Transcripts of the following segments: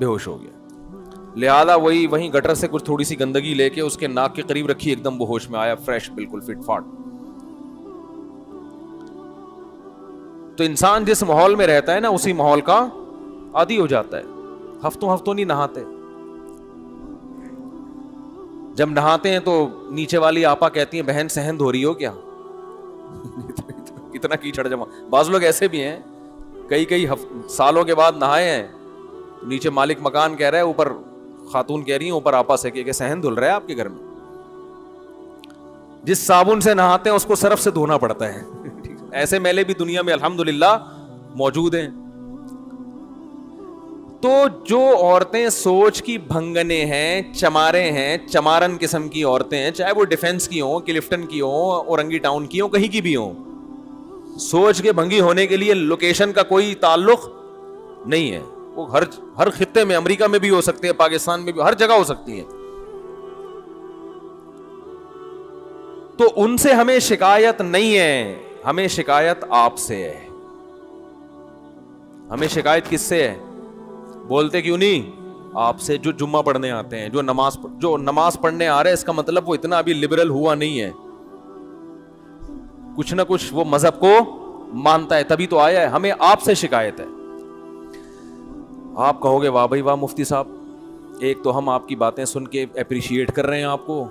بے ہوش ہو گیا. لہذا وہیں گٹر سے کچھ تھوڑی سی گندگی لے کے اس کے ناک کے قریب رکھی, ایک دم وہ ہوش میں آیا, فریش, بالکل فٹ فاٹ. تو انسان جس ماحول میں رہتا ہے نا اسی ماحول کا عادی ہو جاتا ہے. ہفتوں نہیں نہاتے, جب نہاتے ہیں تو نیچے والی آپا کہتی ہیں بہن سہن دھو رہی ہو کیا, اتنا کیچڑ جمع. بعض لوگ ایسے بھی ہیں کئی سالوں کے بعد نہائے ہیں, نیچے مالک مکان کہہ رہا ہے, اوپر خاتون کہہ رہی ہیں اوپر آپا سے کہ صحن دھل رہا ہے آپ کے گھر میں. جس صابن سے نہاتے ہیں اس کو صرف سے دھونا پڑتا ہے. ایسے میلے بھی دنیا میں الحمدللہ موجود ہیں. تو جو عورتیں سوچ کی بھنگنے ہیں, چمارے ہیں, چمارن قسم کی عورتیں ہیں, چاہے وہ ڈیفنس کی ہوں, کلفٹن کی ہوں, اورنگی ٹاؤن کی ہوں, کہیں کی بھی ہوں, سوچ کے بھنگی ہونے کے لیے لوکیشن کا کوئی تعلق نہیں ہے. وہ ہر خطے میں, امریکہ میں بھی ہو سکتے ہیں, پاکستان میں بھی, ہر جگہ ہو سکتی ہیں. تو ان سے ہمیں شکایت نہیں ہے, ہمیں شکایت آپ سے ہے. ہمیں شکایت کس سے ہے؟ بولتے کیوں نہیں؟ آپ سے, جو جمعہ پڑھنے آتے ہیں, جو نماز پڑھنے آ رہے ہیں, اس کا مطلب وہ اتنا ابھی لبرل ہوا نہیں ہے, کچھ نہ کچھ وہ مذہب کو مانتا ہے, تبھی تو آیا ہے. ہمیں آپ سے شکایت ہے. آپ کہو گے واہ بھائی واہ مفتی صاحب, ایک تو ہم آپ کی باتیں سن کے اپریشیٹ کر رہے ہیں آپ کو,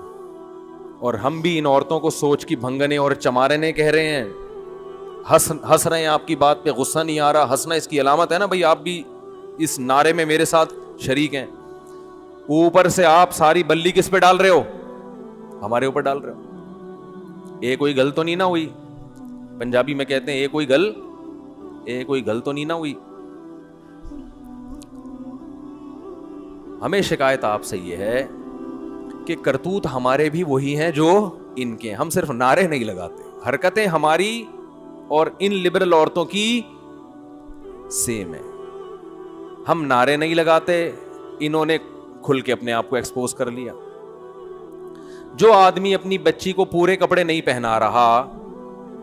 اور ہم بھی ان عورتوں کو سوچ کی بھنگنے اور چمارنے کہہ رہے ہیں, ہنس رہے ہیں آپ کی بات پہ, غصہ نہیں آ رہا. ہنسنا اس کی علامت ہے نا بھائی, آپ بھی اس نعرے میں میرے ساتھ شریک ہیں. اوپر سے آپ ساری بلی کس پہ ڈال رہے ہو؟ ہمارے اوپر ڈال رہے ہو. کوئی گل تو نہیں نہ ہوئی؟ پنجابی میں کہتے ہیں کوئی گل تو نہیں نہ ہوئی. ہمیں شکایت آپ سے یہ ہے کہ کرتوت ہمارے بھی وہی ہیں جو ان کے. ہم صرف نعرے نہیں لگاتے, حرکتیں ہماری اور ان لبرل عورتوں کی سیم ہے. ہم نعرے نہیں لگاتے, انہوں نے کھل کے اپنے آپ کو ایکسپوز کر لیا. جو آدمی اپنی بچی کو پورے کپڑے نہیں پہنا رہا,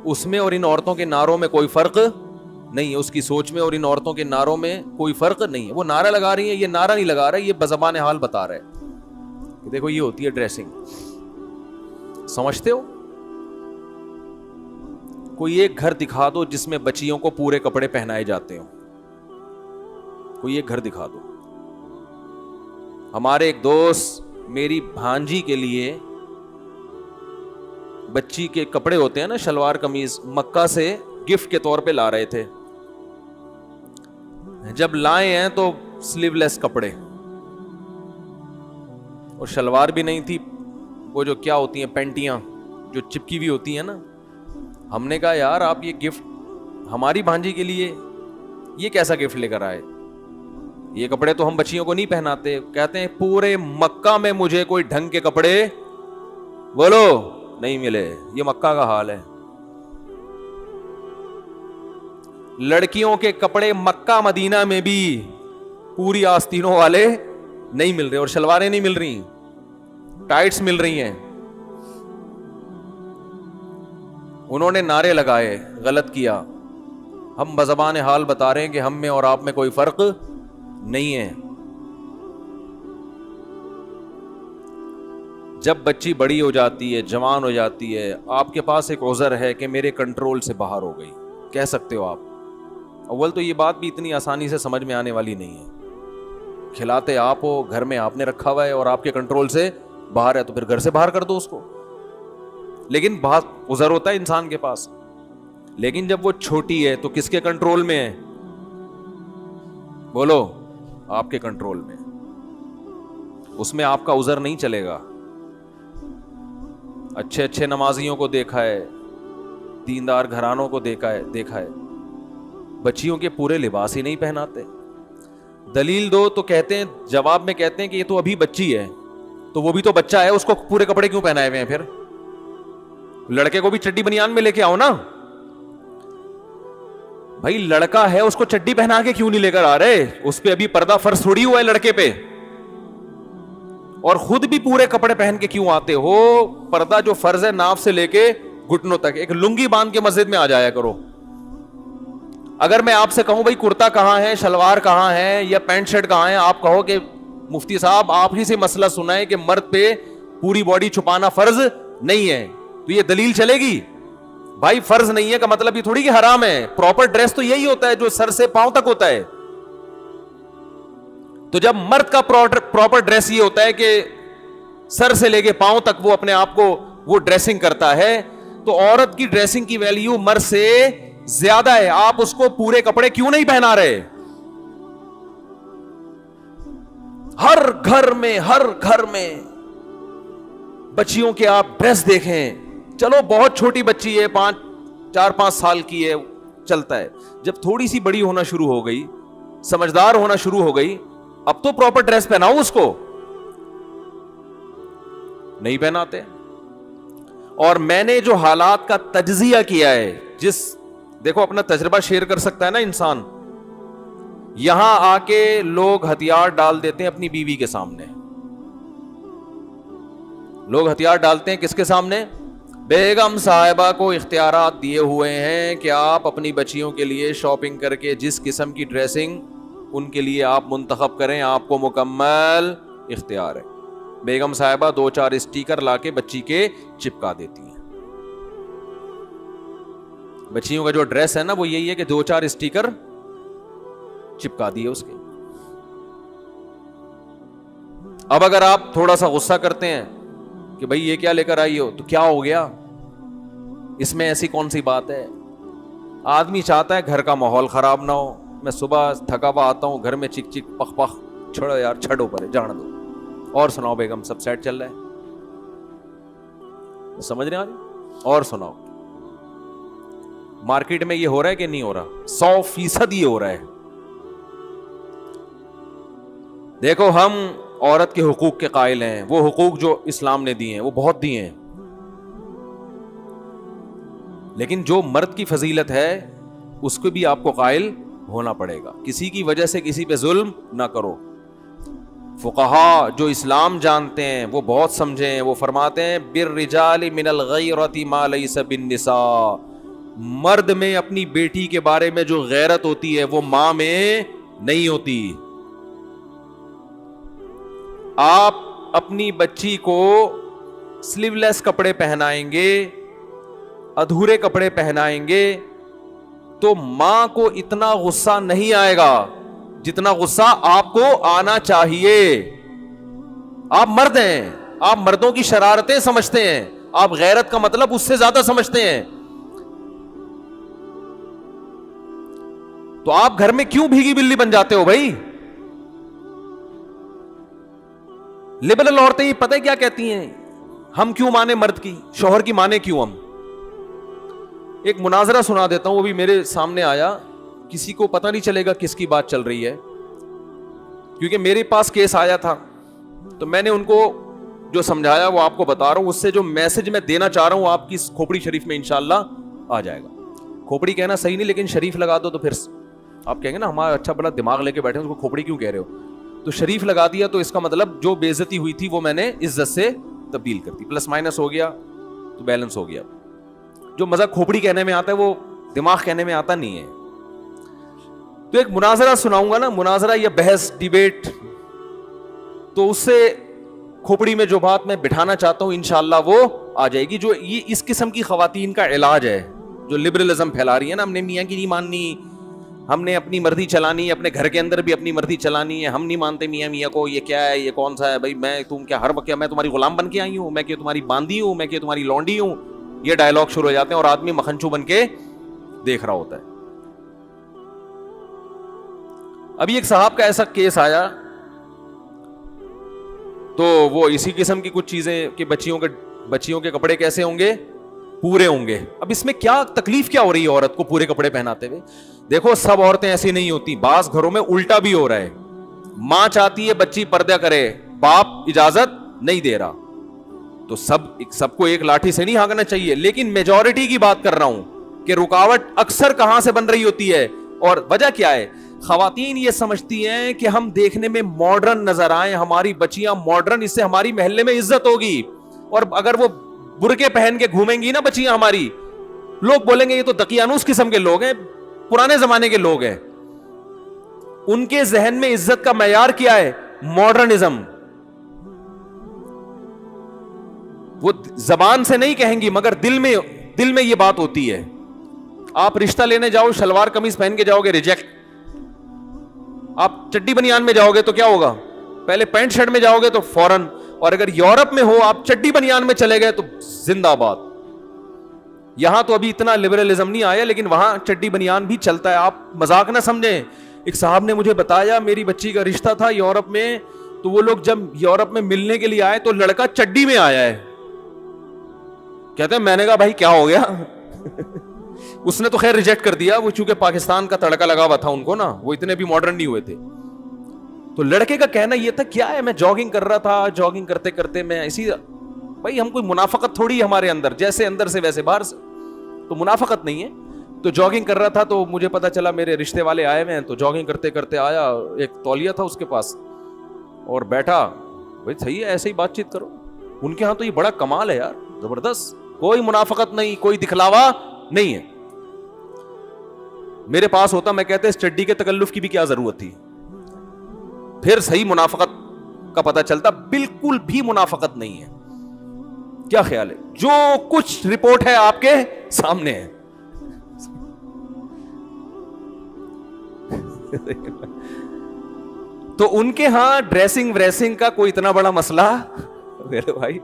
اس میں اور ان عورتوں کے نعروں میں کوئی فرق نہیں ہے. اس کی سوچ میں اور ان عورتوں کے نعروں میں کوئی فرق نہیں ہے. وہ نعرہ لگا رہی ہیں, یہ نعرہ نہیں لگا رہا, یہ بزبان حال بتا رہے کہ دیکھو یہ ہوتی ہے ڈریسنگ. سمجھتے ہو؟ کوئی ایک گھر دکھا دو جس میں بچیوں کو پورے کپڑے پہنائے جاتے ہوں, کوئی ایک گھر دکھا دو. ہمارے ایک دوست میری بھانجی کے لیے بچی کے کپڑے ہوتے ہیں نا, شلوار قمیض, مکہ سے گفٹ کے طور پہ لا رہے تھے. جب لائے ہیں تو سلیو لیس کپڑے, اور شلوار بھی نہیں تھی, وہ جو کیا ہوتی ہیں پینٹیاں جو چپکی بھی ہوتی ہیں نا. ہم نے کہا یار آپ یہ گفٹ ہماری بھانجی کے لیے یہ کیسا گفٹ لے کر آئے, یہ کپڑے تو ہم بچیوں کو نہیں پہناتے. کہتے ہیں پورے مکہ میں مجھے کوئی ڈھنگ کے کپڑے بولو نہیں ملے. یہ مکہ کا حال ہے. لڑکیوں کے کپڑے مکہ مدینہ میں بھی پوری آستینوں والے نہیں مل رہے, اور شلواریں نہیں مل رہی, ٹائٹس مل رہی ہیں. انہوں نے نعرے لگائے, غلط کیا. ہم بزبان حال بتا رہے ہیں کہ ہم میں اور آپ میں کوئی فرق نہیں ہے. جب بچی بڑی ہو جاتی ہے, جوان ہو جاتی ہے, آپ کے پاس ایک عذر ہے کہ میرے کنٹرول سے باہر ہو گئی, کہہ سکتے ہو آپ. اول تو یہ بات بھی اتنی آسانی سے سمجھ میں آنے والی نہیں ہے. کھلاتے آپ ہو, گھر میں آپ نے رکھا ہوا ہے اور آپ کے کنٹرول سے باہر ہے, تو پھر گھر سے باہر کر دو اس کو. لیکن بہت عذر ہوتا ہے انسان کے پاس. لیکن جب وہ چھوٹی ہے تو کس کے کنٹرول میں ہے؟ بولو, آپ کے کنٹرول میں. اس میں آپ کا عذر نہیں چلے گا. اچھے اچھے نمازیوں کو دیکھا ہے, دیندار گھرانوں کو دیکھا ہے, بچیوں کے پورے لباس ہی نہیں پہناتے. دلیل دو تو کہتے ہیں, جواب میں کہتے ہیں کہ یہ تو ابھی بچی ہے, تو وہ بھی تو بچہ ہے, اس کو پورے کپڑے کیوں پہنائے ہوئے ہیں؟ پھر لڑکے کو بھی چڈی بنیان میں لے کے آؤ نا بھائی. لڑکا ہے, اس کو چڈی پہنا کے کیوں نہیں لے کر آ رہے؟ اس پہ ابھی پردہ فرض تھوڑی ہوا ہے لڑکے پہ. اور خود بھی پورے کپڑے پہن کے کیوں آتے ہو؟ پردہ جو فرض ہے, ناف سے لے کے گھٹنوں تک, ایک لنگی باندھ کے مسجد میں آ جایا کرو. اگر میں آپ سے کہوں بھائی کرتا کہاں ہے, شلوار کہاں ہے, یا پینٹ شرٹ کہاں ہے, آپ کہو کہ مفتی صاحب آپ ہی سے مسئلہ سنا ہے کہ مرد پہ پوری باڈی چھپانا فرض نہیں ہے, تو یہ دلیل چلے گی؟ بھائی فرض نہیں ہے کا مطلب یہ تھوڑی کہ حرام ہے. پراپر ڈریس تو یہی ہوتا ہے جو سر سے پاؤں تک ہوتا ہے. تو جب مرد کا پراپر ڈریس یہ ہوتا ہے کہ سر سے لے کے پاؤں تک وہ اپنے آپ کو وہ ڈریسنگ کرتا ہے, تو عورت کی ڈریسنگ کی ویلیو مرد سے زیادہ ہے. آپ اس کو پورے کپڑے کیوں نہیں پہنا رہے؟ ہر گھر میں بچیوں کے آپ ڈریس دیکھیں, چلو بہت چھوٹی بچی ہے, 4-5 سال کی ہے, چلتا ہے. جب تھوڑی سی بڑی ہونا شروع ہو گئی, سمجھدار ہونا شروع ہو گئی, اب تو پراپر ڈریس پہناؤ اس کو, نہیں پہناتے. اور میں نے جو حالات کا تجزیہ کیا ہے, دیکھو اپنا تجربہ شیئر کر سکتا ہے نا انسان. یہاں آ کے لوگ ہتھیار ڈال دیتے ہیں اپنی بیوی کے سامنے. لوگ ہتھیار ڈالتے ہیں کس کے سامنے؟ بیگم صاحبہ کو اختیارات دیے ہوئے ہیں کہ آپ اپنی بچیوں کے لیے شاپنگ کر کے جس قسم کی ڈریسنگ ان کے لیے آپ منتخب کریں, آپ کو مکمل اختیار ہے. بیگم صاحبہ 2-4 اسٹیکر لا کے بچی کے چپکا دیتی ہیں. بچیوں کا جو ڈریس ہے نا وہ یہی ہے کہ 2-4 اسٹیکر چپکا دیے اس کے. اب اگر آپ تھوڑا سا غصہ کرتے ہیں کہ بھائی یہ کیا لے کر آئی ہو, تو کیا ہو گیا, اس میں ایسی کون سی بات ہے؟ آدمی چاہتا ہے گھر کا ماحول خراب نہ ہو. میں صبح تھکا ہوا آتا ہوں, گھر میں چک چک پخ پخ, چھوڑو یار, چھڑو پر جان دو. اور سناؤ بیگم, سب سیٹ چل رہا ہے؟ سمجھ رہے ہیں؟ اور سناؤ, مارکیٹ میں یہ ہو رہا ہے کہ نہیں ہو رہا؟ 100% یہ ہو رہا ہے. دیکھو ہم عورت کے حقوق کے قائل ہیں, وہ حقوق جو اسلام نے دیے ہیں وہ بہت دیے ہیں, لیکن جو مرد کی فضیلت ہے اس کو بھی آپ کو قائل ہونا پڑے گا. کسی کی وجہ سے کسی پہ ظلم نہ کرو. فقہا جو اسلام جانتے ہیں وہ بہت سمجھے ہیں, وہ فرماتے ہیں بالرجال من الغیرۃ ما لیس بالنساء. مرد میں اپنی بیٹی کے بارے میں جو غیرت ہوتی ہے وہ ماں میں نہیں ہوتی. آپ اپنی بچی کو سلیو لیس کپڑے پہنائیں گے, ادھورے کپڑے پہنائیں گے, تو ماں کو اتنا غصہ نہیں آئے گا جتنا غصہ آپ کو آنا چاہیے. آپ مرد ہیں, آپ مردوں کی شرارتیں سمجھتے ہیں, آپ غیرت کا مطلب اس سے زیادہ سمجھتے ہیں. تو آپ گھر میں کیوں بھیگی بلی بن جاتے ہو بھائی؟ لبرل عورتیں یہ پتہ ہے کیا کہتی ہیں, ہم کیوں مانے مرد کی, شوہر کی مانے کیوں ہم؟ ایک مناظرہ سنا دیتا ہوں, وہ بھی میرے سامنے آیا, کسی کو پتہ نہیں چلے گا کس کی بات چل رہی ہے, کیونکہ میرے پاس کیس آیا تھا تو میں نے ان کو جو سمجھایا وہ آپ کو بتا رہا ہوں. اس سے جو میسج میں دینا چاہ رہا ہوں آپ کی کھوپڑی شریف میں انشاءاللہ آ جائے گا. کھوپڑی کہنا صحیح نہیں, لیکن شریف لگا دو تو پھر آپ کہیں گے نا ہمارا اچھا بڑا دماغ لے کے بیٹھے اس کو کھوپڑی کیوں کہہ رہے ہو, تو شریف لگا دیا تو اس کا مطلب جو بے عزتی ہوئی تھی وہ میں نے عزت سے تبدیل کر دی, پلس مائنس ہو گیا تو بیلنس ہو گیا. جو مزہ کھوپڑی کہنے میں آتا ہے وہ دماغ کہنے میں آتا نہیں ہے. تو ایک مناظرہ سناؤں گا نا, مناظرہ یا بحث ڈیبیٹ, تو اس سے کھوپڑی میں جو بات میں بٹھانا چاہتا ہوں انشاءاللہ وہ آ جائے گی. جو یہ اس قسم کی خواتین کا علاج ہے جو لبرلزم پھیلا رہی ہے نا, ہم نے میاں کی نہیں ماننی, ہم نے اپنی مرضی چلانی ہے, اپنے گھر کے اندر بھی اپنی مرضی چلانی ہے, ہم نہیں مانتے میاں کو, یہ کیا ہے, یہ کون سا ہے بھائی, میں تم کیا ہر وقت میں تمہاری غلام بن کے آئی ہوں, میں کہ تمہاری باندھی ہوں, میں کہ تمہاری لونڈی ہوں. یہ ڈائلاگ شروع ہو جاتے ہیں اور آدمی مکھنچو بن کے دیکھ رہا ہوتا ہے. ابھی ایک صاحب کا ایسا کیس آیا تو وہ اسی قسم کی کچھ چیزیں کہ بچیوں کے کپڑے کیسے ہوں گے, پورے ہوں گے. اب اس میں کیا تکلیف کیا ہو رہی ہے عورت کو پورے کپڑے پہناتے ہوئے؟ دیکھو سب عورتیں ایسی نہیں ہوتی, بعض گھروں میں الٹا بھی ہو رہا ہے. ماں چاہتی ہے بچی پردہ کرے, باپ اجازت نہیں دے رہا, تو سب کو ایک لاٹھی سے نہیں ہانکنا چاہیے. لیکن میجورٹی کی بات کر رہا ہوں کہ رکاوٹ اکثر کہاں سے بن رہی ہوتی ہے, اور وجہ کیا ہے؟ خواتین یہ سمجھتی ہیں کہ ہم دیکھنے میں ماڈرن نظر آئیں, ہماری بچیاں ماڈرن, اس سے ہماری محلے میں عزت ہوگی. اور اگر وہ برقعے پہن کے گھومیں گی نا بچیاں ہماری, لوگ بولیں گے یہ تو دقیانوس قسم کے لوگ ہیں, پرانے زمانے کے لوگ ہیں, ان کے ذہن میں عزت کا معیار کیا ہے؟ ماڈرنزم. وہ زبان سے نہیں کہیں گی مگر دل میں یہ بات ہوتی ہے. آپ رشتہ لینے جاؤ, شلوار قمیض پہن کے جاؤ گے, ریجیکٹ. آپ چڈی بنیان میں جاؤ گے تو کیا ہوگا؟ پہلے پینٹ شرٹ میں جاؤ گے تو فوراً. اور اگر یورپ میں ہو, آپ چڈی بنیان میں چلے گئے تو زندہ باد. یہاں تو ابھی اتنا لبرلزم نہیں آیا, لیکن وہاں چڈی بنیان بھی چلتا ہے. آپ مذاق نہ سمجھیں. ایک صاحب نے مجھے بتایا, میری بچی کا رشتہ تھا یورپ میں, تو وہ لوگ جب یورپ میں ملنے کے لیے آئے تو لڑکا چڈی میں آیا ہے. کہتے ہیں, میں نے کہا بھائی کیا ہو گیا؟ اس نے تو خیر ریجیکٹ کر دیا, وہ چونکہ پاکستان کا تڑکا لگا ہوا تھا ان کو نا, وہ اتنے بھی ماڈرن نہیں ہوئے تھے. تو لڑکے کا کہنا یہ تھا, کیا ہے, میں جاگنگ کر رہا تھا, جاگنگ کرتے کرتے میں اسی, بھائی ہم کوئی منافقت تھوڑی ہمارے اندر, جیسے اندر سے ویسے باہر سے, تو منافقت نہیں ہے. تو جاگنگ کر رہا تھا تو مجھے پتا چلا میرے رشتے والے آئے ہوئے ہیں, تو جاگنگ کرتے کرتے آیا, ایک تولیہ تھا اس کے پاس اور بیٹھا. بھائی صحیح ہے, ایسے ہی بات چیت کرو. ان کے ہاں تو یہ بڑا کمال ہے یار, زبردست, کوئی منافقت نہیں, کوئی دکھلاوا نہیں ہے. میرے پاس ہوتا میں کہتے اس چڈی کے تکلف کی بھی کیا ضرورت تھی, پھر صحیح منافقت کا پتہ چلتا. بالکل بھی منافقت نہیں ہے. کیا خیال ہے؟ جو کچھ رپورٹ ہے آپ کے سامنے ہے. تو ان کے ہاں ڈریسنگ وریسنگ کا کوئی اتنا بڑا مسئلہ میرے بھائی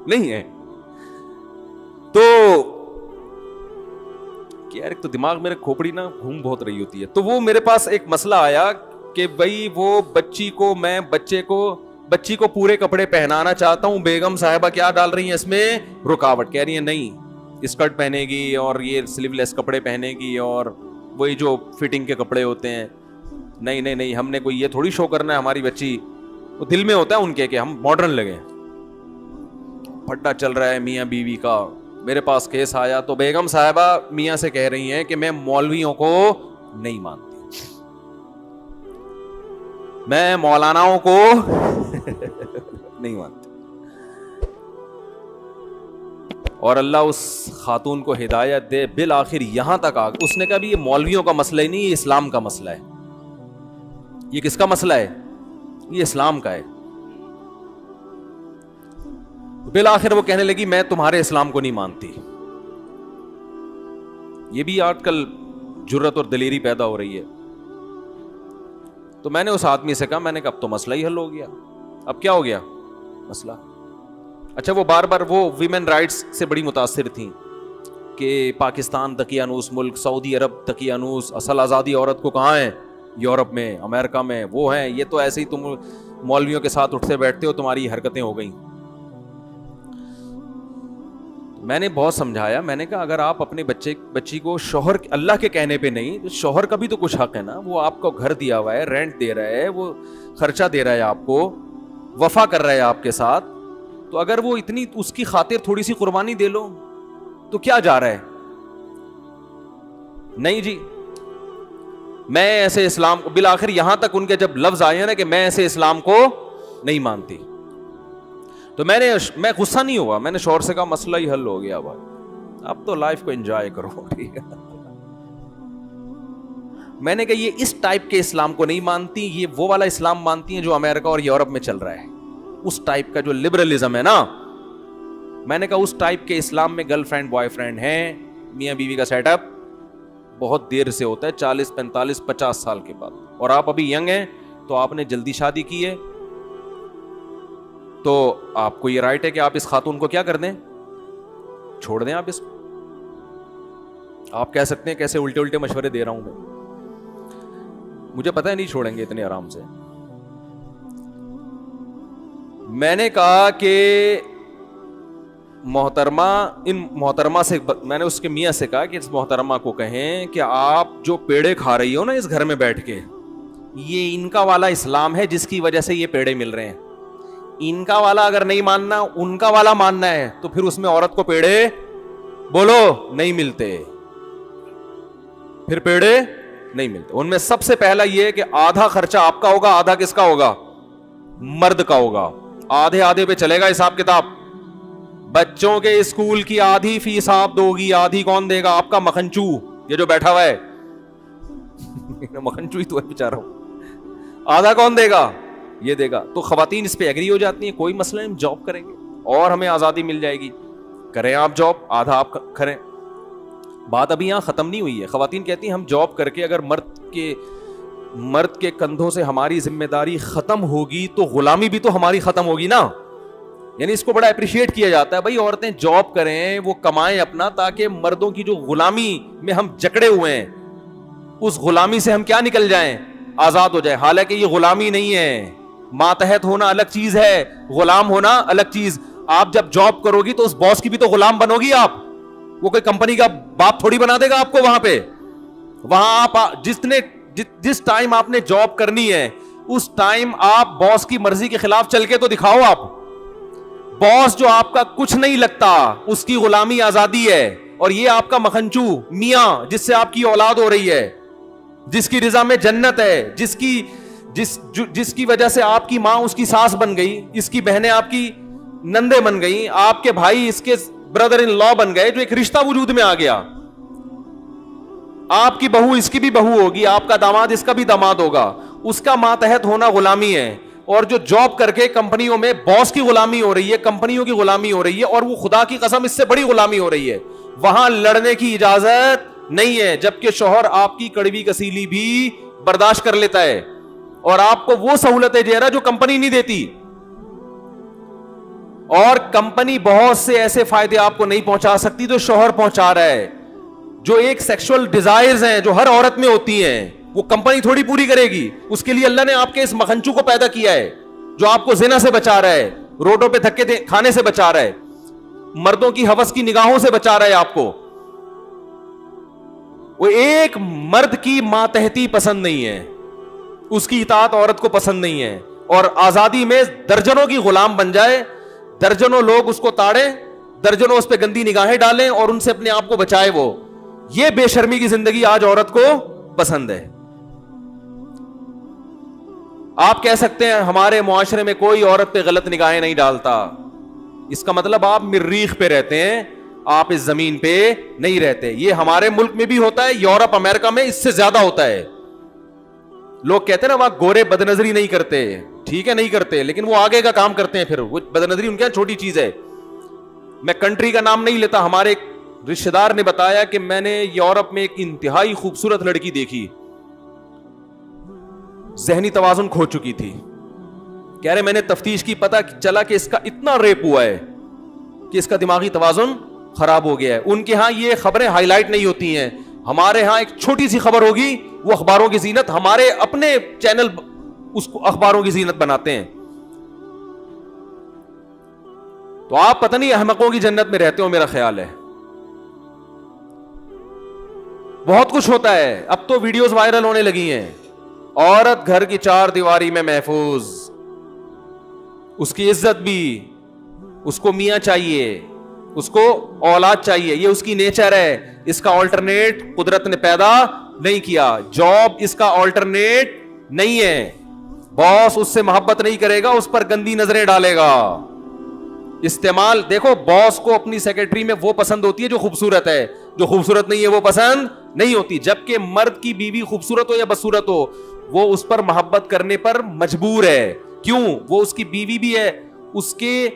نہیں ہے. تو یار ایک تو دماغ میرے کھوپڑی نا گھوم بہت رہی ہوتی ہے. تو وہ میرے پاس ایک مسئلہ آیا کہ بھائی وہ بچی کو پورے کپڑے پہنانا چاہتا ہوں, بیگم صاحبہ کیا ڈال رہی ہیں اس میں رکاوٹ, کہہ رہی ہیں نہیں اسکرٹ پہنے گی اور یہ سلیو لیس کپڑے پہنے گی اور وہی جو فٹنگ کے کپڑے ہوتے ہیں. نہیں ہم نے کوئی یہ تھوڑی شو کرنا ہے, ہماری بچی, وہ دل میں ہوتا ہے ان کے کہ ہم ماڈرن لگیں. پھڈا چل رہا ہے میاں بیوی کا. میرے پاس کیس آیا تو بیگم صاحبہ میاں سے کہہ رہی ہیں کہ میں مولویوں کو نہیں مانتی, میں مولاناؤں کو نہیں مانتی. اور اللہ اس خاتون کو ہدایت دے, بالآخر یہاں تک آ گئی. اس نے کہا بھی یہ مولویوں کا مسئلہ ہی نہیں, یہ اسلام کا مسئلہ ہے. یہ کس کا مسئلہ ہے؟ یہ اسلام کا ہے. بالآخر وہ کہنے لگی میں تمہارے اسلام کو نہیں مانتی. یہ بھی آج کل جرت اور دلیری پیدا ہو رہی ہے. تو میں نے اس آدمی سے کہا, میں نے کہا اب تو مسئلہ ہی حل ہو گیا. اب کیا ہو گیا مسئلہ؟ اچھا وہ بار بار وہ ویمن رائٹس سے بڑی متاثر تھیں کہ پاکستان دقیانوس ملک, سعودی عرب دقیانوس, اصل آزادی عورت کو کہاں ہے؟ یورپ میں, امریکہ میں وہ ہیں. یہ تو ایسے ہی تم مولویوں کے ساتھ اٹھتے بیٹھتے ہو, تمہاری حرکتیں ہو گئیں. میں نے بہت سمجھایا, میں نے کہا اگر آپ اپنے بچی کو شوہر اللہ کے کہنے پہ نہیں, تو شوہر کا بھی تو کچھ حق ہے نا. وہ آپ کو گھر دیا ہوا ہے, رینٹ دے رہا ہے, وہ خرچہ دے رہا ہے آپ کو, وفا کر رہا ہے آپ کے ساتھ. تو اگر وہ اتنی اس کی خاطر تھوڑی سی قربانی دے لو تو کیا جا رہا ہے؟ نہیں جی میں ایسے اسلام کو, بالآخر یہاں تک ان کے جب لفظ آئے ہیں نا کہ میں ایسے اسلام کو نہیں مانتی, تو میں غصہ نہیں ہوا. میں نے شوہر سے کہا مسئلہ ہی حل ہو گیا بھائی, اب تو لائف کو انجوائے کرو. ٹھیک ہے, میں نے کہا یہ اس ٹائپ کے اسلام کو نہیں مانتی, یہ وہ والا اسلام مانتی ہیں جو امریکہ اور یورپ میں چل رہا ہے, اس ٹائپ کا جو لبرلزم ہے نا. میں نے کہا اس ٹائپ کے اسلام میں گرل فرینڈ بوائے فرینڈ ہیں, میاں بیوی کا سیٹ اپ بہت دیر سے ہوتا ہے, 40 45 50 سال کے بعد. اور آپ ابھی ینگ ہیں تو آپ نے جلدی شادی کی ہے, تو آپ کو یہ رائٹ ہے کہ آپ اس خاتون کو کیا کر دیں, چھوڑ دیں. آپ اس آپ کہہ سکتے ہیں کیسے الٹے الٹے مشورے دے رہا ہوں میں, مجھے پتہ ہے نہیں چھوڑیں گے اتنے آرام سے. میں نے کہا کہ محترمہ سے میں نے اس کے میاں سے کہا کہ اس محترمہ کو کہیں کہ آپ جو پیڑے کھا رہی ہو نا اس گھر میں بیٹھ کے, یہ ان کا والا اسلام ہے جس کی وجہ سے یہ پیڑے مل رہے ہیں. ان کا والا اگر نہیں ماننا, ان کا والا ماننا ہے, تو پھر اس میں عورت کو پیڑے بولو نہیں ملتے, پھر پیڑے نہیں ملتے. ان میں سب سے پہلا یہ ہے کہ آدھا خرچہ آپ کا ہوگا, آدھا کس کا ہوگا؟ مرد کا ہوگا. آدھے آدھے پہ چلے گا حساب کتاب. بچوں کے اسکول کی آدھی فیس آپ دو گی, آدھی کون دے گا؟ آپ کا مکھنچو یہ جو بیٹھا ہوا ہے مکھنچو ہی تو ہے بیچارہ, آدھا کون دے گا؟ یہ دے گا. تو خواتین اس پہ ایگری ہو جاتی ہیں, کوئی مسئلہ نہیں, ہم جاب کریں گے اور ہمیں آزادی مل جائے گی. کریں آپ جاب, آدھا آپ کریں. بات ابھی یہاں ختم نہیں ہوئی ہے. خواتین کہتی ہیں ہم جاب کر کے اگر مرد کے کندھوں سے ہماری ذمہ داری ختم ہوگی تو غلامی بھی تو ہماری ختم ہوگی نا. یعنی اس کو بڑا اپریشیٹ کیا جاتا ہے, بھائی عورتیں جاب کریں, وہ کمائیں اپنا, تاکہ مردوں کی جو غلامی میں ہم جکڑے ہوئے ہیں اس غلامی سے ہم کیا نکل جائیں, آزاد ہو جائیں. حالانکہ یہ غلامی نہیں ہے, ماتحت ہونا الگ چیز ہے, غلام ہونا الگ چیز. آپ جب جاب کرو گی تو اس باس کی بھی تو غلام بنو گی آپ, وہ کوئی کمپنی کا باپ تھوڑی بنا دے گا آپ کو. وہاں پہ وہاں آپ جس ٹائم آپ نے جاب کرنی ہے اس ٹائم آپ باس کی مرضی کے خلاف چل کے تو دکھاؤ. آپ باس جو آپ کا کچھ نہیں لگتا اس کی غلامی آزادی ہے, اور یہ آپ کا مکھنچو میاں جس سے آپ کی اولاد ہو رہی ہے, جس کی رضا میں جنت ہے, جس کی وجہ سے آپ کی ماں اس کی ساس بن گئی, اس کی بہنیں آپ کی نندے بن گئی, آپ کے بھائی اس کے بردر ان لا بن گئے, جو ایک رشتہ وجود میں آ گیا. آپ کی بہو اس کی بھی بہو ہوگی, آپ کا داماد اس کا بھی داماد ہوگا. اس کا ماتحت ہونا غلامی ہے. اور جو جاب کر کے کمپنیوں میں باس کی غلامی ہو رہی ہے, کمپنیوں کی غلامی ہو رہی ہے, اور وہ خدا کی قسم اس سے بڑی غلامی ہو رہی ہے, وہاں لڑنے کی اجازت نہیں ہے. جبکہ شوہر آپ کی کڑوی کسیلی بھی برداشت کر لیتا ہے اور آپ کو وہ سہولتیں دے رہا جو کمپنی نہیں دیتی. اور کمپنی بہت سے ایسے فائدے آپ کو نہیں پہنچا سکتی جو شوہر پہنچا رہا ہے. جو ایک سیکشل ڈیزائرز ہیں جو ہر عورت میں ہوتی ہیں, وہ کمپنی تھوڑی پوری کرے گی. اس کے لیے اللہ نے آپ کے اس مکھنچو کو پیدا کیا ہے جو آپ کو زنا سے بچا رہا ہے, روڈوں پہ دھکے کھانے سے بچا رہا ہے, مردوں کی ہوس کی نگاہوں سے بچا رہا ہے آپ کو. وہ ایک مرد کی ماتحتی پسند نہیں ہے, اس کی اطاعت عورت کو پسند نہیں ہے, اور آزادی میں درجنوں کی غلام بن جائے, درجنوں لوگ اس کو تاڑیں, درجنوں اس پہ گندی نگاہیں ڈالیں اور ان سے اپنے آپ کو بچائے. وہ یہ بے شرمی کی زندگی آج عورت کو پسند ہے. آپ کہہ سکتے ہیں ہمارے معاشرے میں کوئی عورت پہ غلط نگاہیں نہیں ڈالتا, اس کا مطلب آپ مریخ پہ رہتے ہیں, آپ اس زمین پہ نہیں رہتے. یہ ہمارے ملک میں بھی ہوتا ہے, یورپ امریکہ میں اس سے زیادہ ہوتا ہے. لوگ کہتے ہیں نا وہاں گورے بدنظری نہیں کرتے, ٹھیک ہے نہیں کرتے, لیکن وہ آگے کا کام کرتے ہیں. پھر وہ بدنظری ان کے یہاں چھوٹی چیز ہے. میں کنٹری کا نام نہیں لیتا, ہمارے ایک رشتہ دار نے بتایا کہ میں نے یورپ میں ایک انتہائی خوبصورت لڑکی دیکھی, ذہنی توازن کھو چکی تھی. کہہ رہے میں نے تفتیش کی, پتہ چلا کہ اس کا اتنا ریپ ہوا ہے کہ اس کا دماغی توازن خراب ہو گیا ہے. ان کے ہاں یہ خبریں ہائی لائٹ نہیں ہوتی ہیں, ہمارے ہاں ایک چھوٹی سی خبر ہوگی وہ اخباروں کی زینت, ہمارے اپنے چینل اس کو اخباروں کی زینت بناتے ہیں. تو آپ پتہ نہیں احمقوں کی جنت میں رہتے ہو, میرا خیال ہے. بہت کچھ ہوتا ہے, اب تو ویڈیوز وائرل ہونے لگی ہیں, عورت گھر کی چار دیواری میں محفوظ, اس کی عزت بھی, اس کو میاں چاہیے, اس کو اولاد چاہیے, یہ اس کی نیچر ہے, اس کا آلٹرنیٹ قدرت نے پیدا نہیں کیا. جاب اس کا آلٹرنیٹ نہیں ہے. باس اس سے محبت نہیں کرے گا, اس پر گندی نظریں ڈالے گا. استعمال دیکھو, باس کو اپنی سیکرٹری میں وہ پسند ہوتی ہے جو خوبصورت ہے, جو خوبصورت نہیں ہے وہ پسند نہیں ہوتی. جبکہ مرد کی بیوی خوبصورت ہو یا بدصورت ہو, وہ اس پر محبت کرنے پر مجبور ہے. کیوں؟ وہ اس کی بیوی بھی ہے, اس کے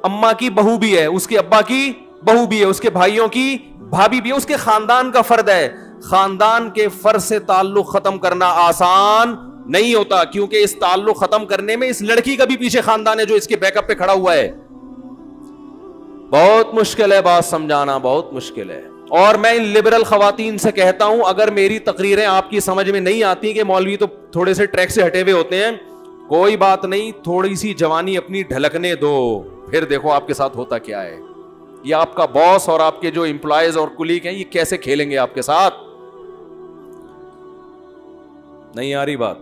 اماں کی بہو بھی ہے, اس کے ابا کی بہو بھی ہے, اس کے بھائیوں کی بھابھی بھی ہے, اس کے خاندان کا فرد ہے. خاندان کے فرد سے تعلق ختم کرنا آسان نہیں ہوتا, کیونکہ اس تعلق ختم کرنے میں اس لڑکی کا بھی پیچھے خاندان ہے جو اس کے بیک اپ پہ کھڑا ہوا ہے. بہت مشکل ہے بات سمجھانا, بہت مشکل ہے. اور میں ان لبرل خواتین سے کہتا ہوں, اگر میری تقریریں آپ کی سمجھ میں نہیں آتی کہ مولوی تو تھوڑے سے ٹریک سے ہٹے ہوئے ہوتے ہیں, کوئی بات نہیں, تھوڑی سی جوانی اپنی ڈھلکنے دو, پھر دیکھو آپ کے ساتھ ہوتا کیا ہے. یہ آپ کا باس اور آپ کے جو امپلائیز اور کلیگ ہیں, یہ کیسے کھیلیں گے آپ کے ساتھ. نہیں آ رہی بات؟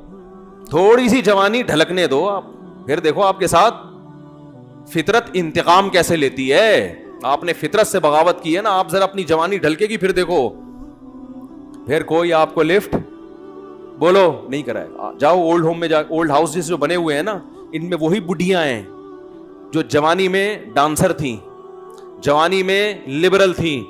تھوڑی سی جوانی ڈھلکنے دو آپ, پھر دیکھو آپ کے ساتھ فطرت انتقام کیسے لیتی ہے. آپ نے فطرت سے بغاوت کی ہے نا, آپ ذرا اپنی جوانی ڈھلکے گی, پھر دیکھو, پھر کوئی آپ کو لفٹ بولو نہیں کرائے. جاؤ اولڈ ہوم میں, جا اولڈ ہاؤسز جو بنے ہوئے ہیں نا, ان میں وہی بڈھیاں ہیں جو جوانی میں ڈانسر تھیں, جوانی میں لبرل تھیں.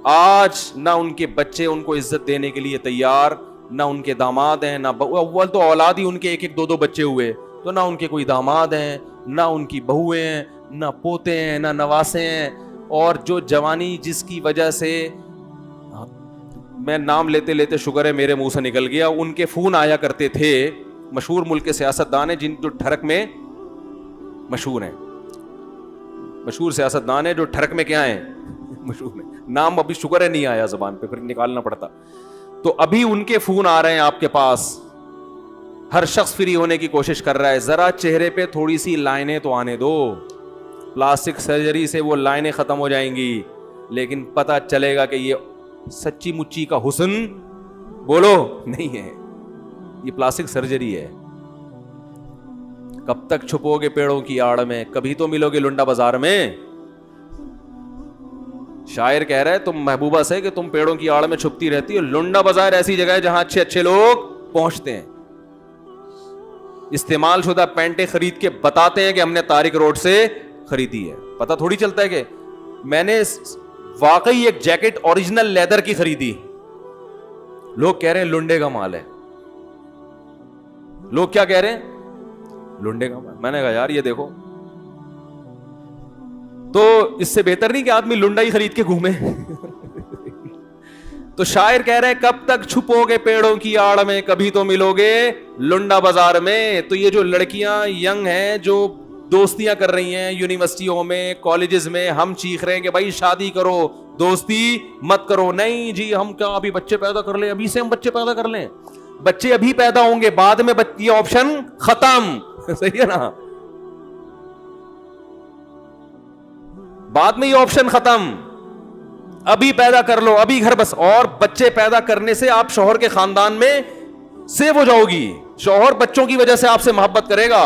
آج نہ ان کے بچے ان کو عزت دینے کے لیے تیار, نہ ان کے داماد ہیں, نہ اول تو اولاد ہی ان کے 1-1 2-2 بچے ہوئے, تو نہ ان کے کوئی داماد ہیں, نہ ان کی بہویں ہیں, نہ پوتے ہیں, نہ نواسے ہیں. اور جو جوانی جس کی وجہ سے, میں نام لیتے لیتے شکر ہے میرے منہ سے نکل گیا, ان کے فون آیا کرتے تھے, مشہور ملک کے سیاستدان ہیں جن جو ٹھڑک میں مشہور ہیں, مشہور سیاستدان ہیں جو ٹھڑک میں کیا ہیں مشہور ہیں, نام ابھی شکر ہے نہیں آیا زبان پہ, پھر نکالنا پڑتا. تو ابھی ان کے فون آ رہے ہیں آپ کے پاس, ہر شخص فری ہونے کی کوشش کر رہا ہے, ذرا چہرے پہ تھوڑی سی لائنیں تو آنے دو, پلاسٹک سرجری سے وہ لائنیں ختم ہو جائیں گی, لیکن پتہ چلے گا کہ یہ سچی مچی کا حسن بولو نہیں ہے, یہ پلاسٹک سرجری ہے. کب تک چھپو گے پیڑوں کی آڑ میں, کبھی تو ملو گے لنڈا بازار میں. شاعر کہہ رہا ہے تم محبوبہ سے کہ تم پیڑوں کی آڑ میں چھپتی رہتی ہو, لنڈا بازار ایسی جگہ ہے جہاں اچھے اچھے لوگ پہنچتے ہیں, استعمال شدہ پینٹیں خرید کے بتاتے ہیں کہ ہم نے طارق روڈ سے خریدی ہے. پتہ تھوڑی چلتا ہے کہ میں نے واقعی ایک جیکٹ اوریجنل لیدر کی خریدی, لوگ کہہ رہے ہیں لنڈے کا مال ہے. لوگ کیا کہہ رہے ہیں, لنڈے کا مال. میں نے کہا یار یہ دیکھو, تو اس سے بہتر نہیں کہ آدمی لنڈا ہی خرید کے گھومے. تو شاعر کہہ رہے ہیں کب تک چھپو گے پیڑوں کی آڑ میں, کبھی تو ملو گے لنڈا بازار میں. تو یہ جو لڑکیاں ینگ ہیں جو دوستیاں کر رہی ہیں یونیورسٹیوں میں, کالجز میں, ہم چیخ رہے ہیں کہ بھائی شادی کرو, دوستی مت کرو. نہیں جی ہم کیا ابھی بچے پیدا کر لیں, ابھی سے ہم بچے پیدا کر لیں. بچے ابھی پیدا ہوں گے, بعد میں یہ آپشن ختم. صحیح ہے نا, بعد میں یہ آپشن ختم. ابھی پیدا کر لو, ابھی گھر بس. اور بچے پیدا کرنے سے آپ شوہر کے خاندان میں سیو ہو جاؤ گی, شوہر بچوں کی وجہ سے آپ سے محبت کرے گا.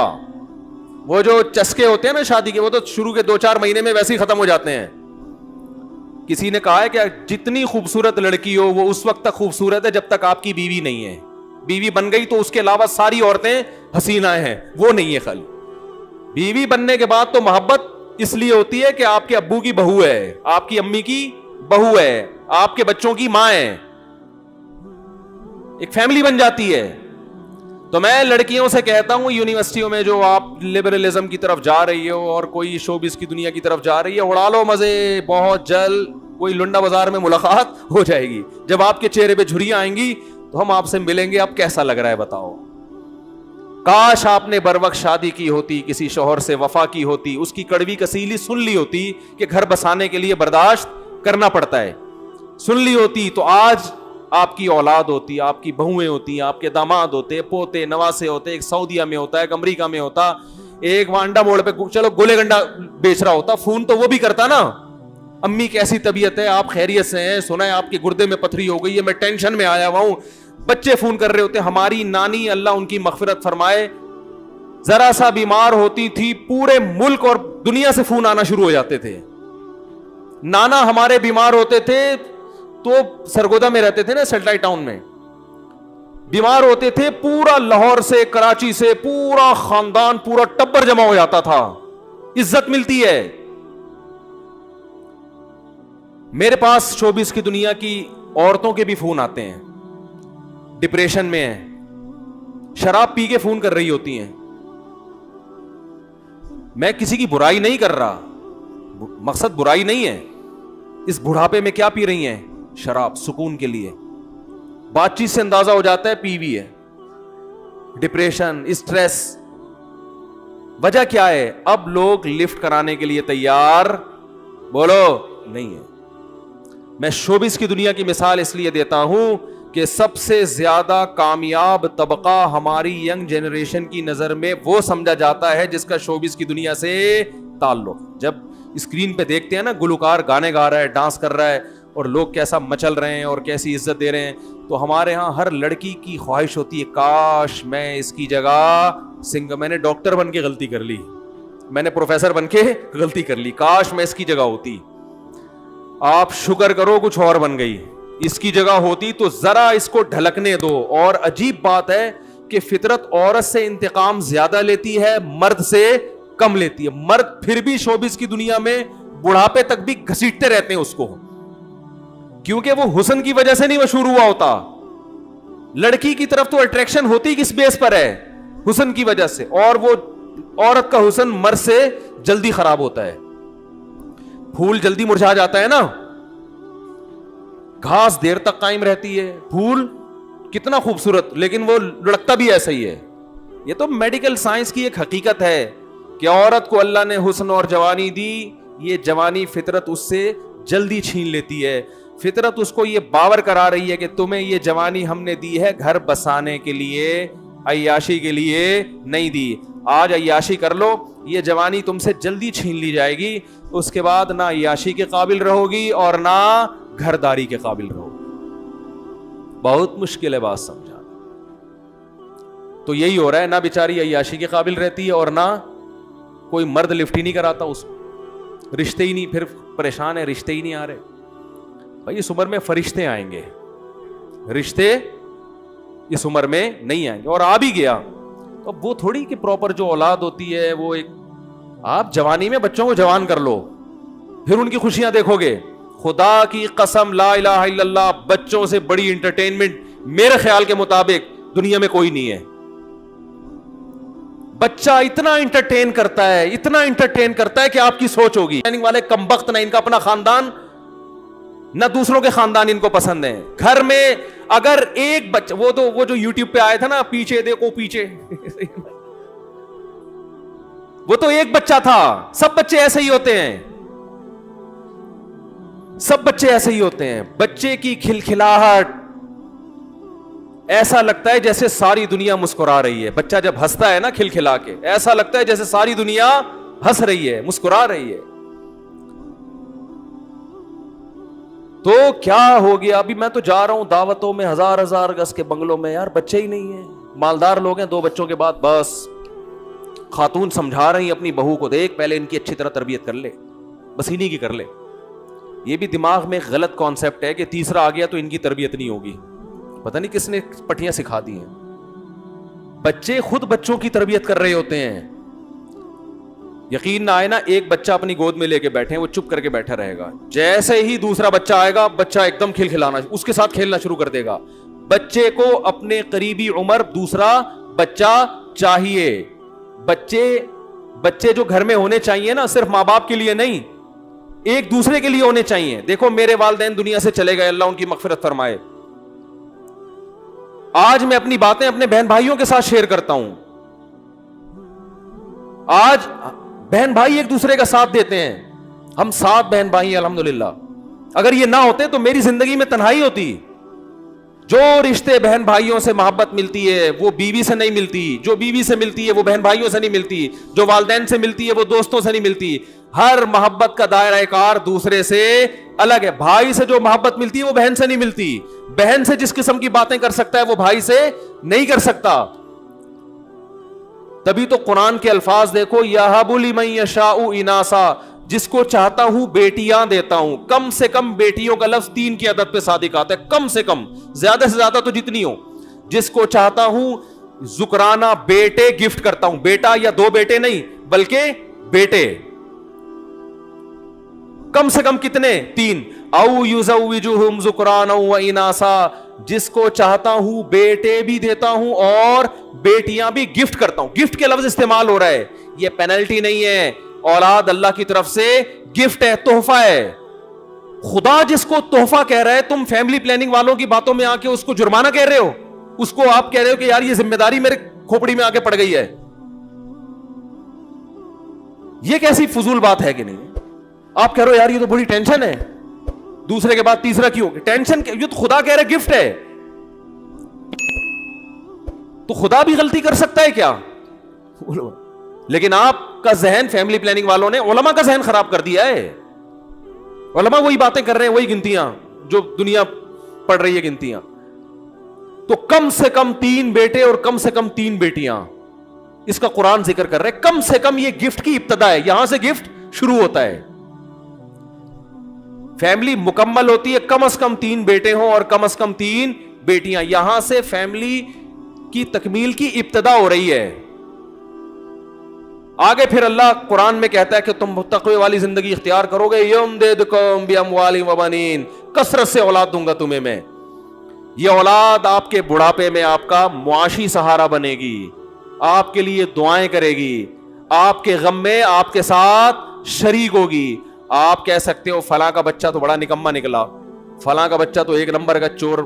وہ جو چسکے ہوتے ہیں نا شادی کے, وہ تو شروع کے 2-4 مہینے میں ویسے ہی ختم ہو جاتے ہیں. کسی نے کہا ہے کہ جتنی خوبصورت لڑکی ہو وہ اس وقت تک خوبصورت ہے جب تک آپ کی بیوی نہیں ہے. بیوی بن گئی تو اس کے علاوہ ساری عورتیں حسینہ ہیں, وہ نہیں ہے. خالی بیوی بننے کے بعد تو محبت اس لیے ہوتی ہے کہ آپ کے ابو کی بہو ہے, آپ کی امی کی بہو ہے, آپ کے بچوں کی ماں ہے, ایک فیملی بن جاتی ہے. تو میں لڑکیوں سے کہتا ہوں یونیورسٹیوں میں جو آپ لبرلزم کی طرف جا رہی ہو اور کوئی شوبز کی دنیا کی طرف جا رہی ہے, اڑا لو مزے, بہت جلد کوئی لنڈا بازار میں ملاقات ہو جائے گی. جب آپ کے چہرے پہ جھریاں آئیں گی تو ہم آپ سے ملیں گے, اب کیسا لگ رہا ہے بتاؤ. کاش آپ نے بر وقت شادی کی ہوتی, کسی شوہر سے وفا کی ہوتی, اس کی کڑوی کسیلی سن لی ہوتی کہ گھر بسانے کے لیے برداشت کرنا پڑتا ہے, سن لی ہوتی تو آج آپ کی اولاد ہوتی, آپ کی بہویں ہوتی, آپ کے داماد ہوتے, پوتے نواسے ہوتے, ایک سعودیہ میں ہوتا ہے, ایک امریکہ میں ہوتا, ایک وانڈا موڑ پہ چلو گولے گنڈا بیچ رہا ہوتا, فون تو وہ بھی کرتا نا, امی کیسی طبیعت ہے, آپ خیریت سے ہیں, سنا ہے آپ کے گردے میں پتھری ہو گئی ہے, میں ٹینشن میں آیا ہوا ہوں. بچے فون کر رہے ہوتے. ہماری نانی اللہ ان کی مغفرت فرمائے ذرا سا بیمار ہوتی تھی پورے ملک اور دنیا سے فون آنا شروع ہو جاتے تھے. نانا ہمارے بیمار ہوتے تھے تو سرگودا میں رہتے تھے نا, سیٹلائٹ ٹاؤن میں, بیمار ہوتے تھے پورا لاہور سے, کراچی سے, پورا خاندان, پورا ٹبر جمع ہو جاتا تھا, عزت ملتی ہے. میرے پاس شوبز کی دنیا کی عورتوں کے بھی فون آتے ہیں, ڈپریشن میں ہیں, شراب پی کے فون کر رہی ہوتی ہیں. میں کسی کی برائی نہیں کر رہا, مقصد برائی نہیں ہے. اس بڑھاپے میں کیا پی رہی ہیں, شراب, سکون کے لیے. بات چیت سے اندازہ ہو جاتا ہے پی وی ہے. ڈپریشن, اسٹریس, وجہ کیا ہے؟ اب لوگ لفٹ کرانے کے لیے تیار بولو نہیں ہے. میں شوبز کی دنیا کی مثال اس لیے دیتا ہوں کہ سب سے زیادہ کامیاب طبقہ ہماری ینگ جنریشن کی نظر میں وہ سمجھا جاتا ہے جس کا شوبز کی دنیا سے تعلق. جب اسکرین پہ دیکھتے ہیں نا گلوکار گانے گا رہا ہے, ڈانس کر رہا ہے اور لوگ کیسا مچل رہے ہیں اور کیسی عزت دے رہے ہیں, تو ہمارے ہاں ہر لڑکی کی خواہش ہوتی ہے کاش میں اس کی جگہ میں نے ڈاکٹر بن کے غلطی کر لی, میں نے پروفیسر بن کے غلطی کر لی, کاش میں اس کی جگہ ہوتی. آپ شکر کرو کچھ اور بن گئی, اس کی جگہ ہوتی تو ذرا اس کو ڈھلکنے دو. اور عجیب بات ہے کہ فطرت عورت سے انتقام زیادہ لیتی ہے, مرد سے کم لیتی ہے. مرد پھر بھی شوبز کی دنیا میں بڑھاپے تک بھی گھسیٹتے رہتے ہیں اس کو, کیونکہ وہ حسن کی وجہ سے نہیں مشہور ہوا ہوتا, لڑکی کی طرف تو اٹریکشن ہوتی کس بیس پر ہے؟ حسن کی وجہ سے. اور وہ عورت کا حسن مرد سے جلدی خراب ہوتا ہے. پھول جلدی مرجھا جاتا ہے نا, گھاس دیر تک قائم رہتی ہے, پھول کتنا خوبصورت لیکن وہ لڑکتا بھی ایسا ہی ہے. یہ تو میڈیکل سائنس کی ایک حقیقت ہے کہ عورت کو اللہ نے حسن اور جوانی دی, یہ جوانی فطرت اس سے جلدی چھین لیتی ہے. فطرت اس کو یہ باور کرا رہی ہے کہ تمہیں یہ جوانی ہم نے دی ہے گھر بسانے کے لیے, عیاشی کے لیے نہیں دی. آج عیاشی کر لو, یہ جوانی تم سے جلدی چھین لی جائے گی, اس کے بعد نہ عیاشی کے قابل رہو گی اور نہ گھرداری کے قابل رہو گی. بہت مشکل ہے بات سمجھانا. تو یہی ہو رہا ہے, نہ بیچاری عیاشی کے قابل رہتی ہے اور نہ کوئی مرد لفٹ ہی نہیں کراتا اس کو, رشتے ہی نہیں, پھر پریشان ہے رشتے ہی نہیں آ رہے. بھائی اس عمر میں فرشتے آئیں گے, رشتے اس عمر میں نہیں آئیں گے. اور آ بھی گیا تو وہ تھوڑی کہ پراپر جو اولاد ہوتی ہے وہ ایک, آپ جوانی میں بچوں کو جوان کر لو پھر ان کی خوشیاں دیکھو گے. خدا کی قسم لا الہ الا اللہ, بچوں سے بڑی انٹرٹینمنٹ میرے خیال کے مطابق دنیا میں کوئی نہیں ہے. بچہ اتنا انٹرٹین کرتا ہے, اتنا انٹرٹین کرتا ہے کہ آپ کی سوچ ہوگی والے کمبخت, نہ ان کا اپنا خاندان نہ دوسروں کے خاندان ان کو پسند ہیں. گھر میں اگر ایک بچہ, وہ جو یوٹیوب پہ آیا تھا نا, پیچھے دیکھو پیچھے, وہ تو ایک بچہ تھا. سب بچے ایسے ہی ہوتے ہیں, سب بچے ایسے ہی ہوتے ہیں. بچے کی کھلکھلاہٹ ایسا لگتا ہے جیسے ساری دنیا مسکرا رہی ہے. بچہ جب ہنستا ہے نا کھلکھلا کے, ایسا لگتا ہے جیسے ساری دنیا ہنس رہی ہے, مسکرا رہی ہے. تو کیا ہو گیا؟ ابھی میں تو جا رہا ہوں دعوتوں میں, ہزار گز کے بنگلوں میں, یار بچے ہی نہیں ہیں. مالدار لوگ ہیں, 2 بچوں کے بعد بس خاتون سمجھا رہی اپنی بہو کو, دیکھ پہلے ان کی اچھی طرح تربیت کر لے, بس انہی کی کر لے. یہ بھی دماغ میں ایک غلط کانسیپٹ ہے کہ تیسرا آ گیا تو ان کی تربیت نہیں ہوگی. پتہ نہیں کس نے پٹیاں سکھا دی ہیں. بچے خود بچوں کی تربیت کر رہے ہوتے ہیں. یقین نہ آئے نا, ایک بچہ اپنی گود میں لے کے بیٹھے, وہ چپ کر کے بیٹھا رہے گا, جیسے ہی دوسرا بچہ آئے گا بچہ ایک دم کھلکھلانا, اس کے ساتھ کھیلنا شروع کر دے گا. بچے کو اپنے قریبی عمر دوسرا بچہ چاہیے. بچے جو گھر میں ہونے چاہیے نا, صرف ماں باپ کے لیے نہیں, ایک دوسرے کے لیے ہونے چاہیے. دیکھو میرے والدین دنیا سے چلے گئے, اللہ ان کی مغفرت فرمائے. آج میں اپنی باتیں اپنے بہن بھائیوں کے ساتھ شیئر کرتا ہوں. آج بہن بھائی ایک دوسرے کا ساتھ دیتے ہیں. ہم 7 بہن بھائی ہیں الحمدللہ. اگر یہ نہ ہوتے تو میری زندگی میں تنہائی ہوتی. جو رشتے بہن بھائیوں سے محبت ملتی ہے وہ بیوی سے نہیں ملتی, جو بیوی سے ملتی ہے وہ بہن بھائیوں سے نہیں ملتی, جو والدین سے ملتی ہے وہ دوستوں سے نہیں ملتی. ہر محبت کا دائرہ کار دوسرے سے الگ ہے. بھائی سے جو محبت ملتی ہے وہ بہن سے نہیں ملتی. بہن سے جس قسم کی باتیں کر سکتا ہے وہ بھائی سے نہیں کر سکتا. تبھی تو قرآن کے الفاظ دیکھو, یہب لمن یشاء اناسا, جس کو چاہتا ہوں بیٹیاں دیتا ہوں. کم سے کم بیٹیوں کا لفظ 3 کی عدد پہ صادق آتا ہے, کم سے کم, زیادہ سے زیادہ تو جتنی ہو. جس کو چاہتا ہوں ذکرانہ بیٹے گفٹ کرتا ہوں. بیٹا یا 2 بیٹے نہیں بلکہ بیٹے, کم سے کم کتنے؟ 3. او یزوجہم ذکرانا و اناسا, جس کو چاہتا ہوں بیٹے بھی دیتا ہوں اور بیٹیاں بھی گفٹ کرتا ہوں. گفٹ کے لفظ استعمال ہو رہا ہے, یہ پینلٹی نہیں ہے. اولاد اللہ کی طرف سے گفٹ ہے, تحفہ ہے. خدا جس کو تحفہ کہہ رہا ہے, تم فیملی پلاننگ والوں کی باتوں میں آ کے اس کو جرمانہ کہہ رہے ہو. اس کو آپ کہہ رہے ہو کہ یار یہ ذمہ داری میرے کھوپڑی میں آ کے پڑ گئی ہے. یہ کیسی فضول بات ہے کہ نہیں؟ آپ کہہ رہے ہو یار یہ تو بڑی ٹینشن ہے, دوسرے کے بعد تیسرا کیوں؟ ٹینشن, یہ تو خدا کہہ رہے گفٹ ہے. تو خدا بھی غلطی کر سکتا ہے کیا؟ لیکن آپ کا ذہن, فیملی پلاننگ والوں نے علماء کا ذہن خراب کر دیا ہے. علماء وہی باتیں کر رہے ہیں, وہی گنتیاں جو دنیا پڑھ رہی ہے گنتیاں. تو کم سے کم 3 بیٹے اور کم سے کم 3 بیٹیاں, اس کا قرآن ذکر کر رہے. کم سے کم یہ گفٹ کی ابتدا ہے, یہاں سے گفٹ شروع ہوتا ہے. فیملی مکمل ہوتی ہے کم از کم 3 بیٹے ہوں اور کم از کم 3 بیٹیاں. یہاں سے فیملی کی تکمیل کی ابتدا ہو رہی ہے. آگے پھر اللہ قرآن میں کہتا ہے کہ تم تقوی والی زندگی اختیار کرو گے, یمددکم باموال و بنین, کثرت سے اولاد دوں گا تمہیں میں. یہ اولاد آپ کے بڑھاپے میں آپ کا معاشی سہارا بنے گی, آپ کے لیے دعائیں کرے گی, آپ کے غم میں آپ کے ساتھ شریک ہوگی. آپ کہہ سکتے ہو فلاں کا بچہ تو بڑا نکما نکلا, فلاں کا بچہ تو ایک نمبر کا چور,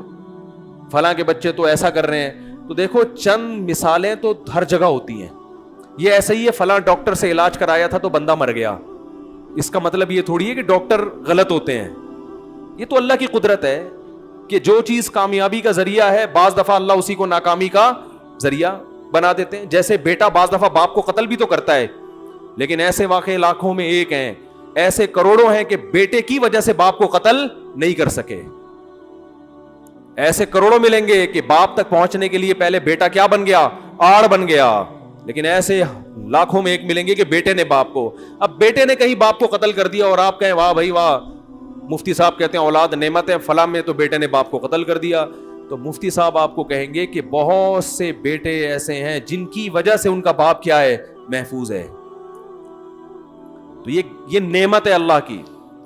فلاں کے بچے تو ایسا کر رہے ہیں. تو دیکھو چند مثالیں تو ہر جگہ ہوتی ہیں. یہ ایسا ہی ہے, فلاں ڈاکٹر سے علاج کرایا تھا تو بندہ مر گیا, اس کا مطلب یہ تھوڑی ہے کہ ڈاکٹر غلط ہوتے ہیں. یہ تو اللہ کی قدرت ہے کہ جو چیز کامیابی کا ذریعہ ہے بعض دفعہ اللہ اسی کو ناکامی کا ذریعہ بنا دیتے ہیں. جیسے بیٹا بعض دفعہ باپ کو قتل بھی تو کرتا ہے, لیکن ایسے واقعے لاکھوں میں ایک ہیں, ایسے کروڑوں ہیں کہ بیٹے کی وجہ سے باپ کو قتل نہیں کر سکے. ایسے کروڑوں ملیں گے کہ باپ تک پہنچنے کے لیے پہلے بیٹا کیا بن گیا, آڑ بن گیا. لیکن ایسے لاکھوں میں ایک ملیں گے کہ بیٹے نے باپ کو, اب بیٹے نے کہیں باپ کو قتل کر دیا اور آپ کہیں واہ بھائی واہ, مفتی صاحب کہتے ہیں اولاد نعمت ہے, فلاں میں تو بیٹے نے باپ کو قتل کر دیا. تو مفتی صاحب آپ کو کہیں گے کہ بہت سے بیٹے ایسے ہیں جن کی وجہ سے ان کا باپ کیا ہے, محفوظ ہے. تو یہ نعمت ہے اللہ کی.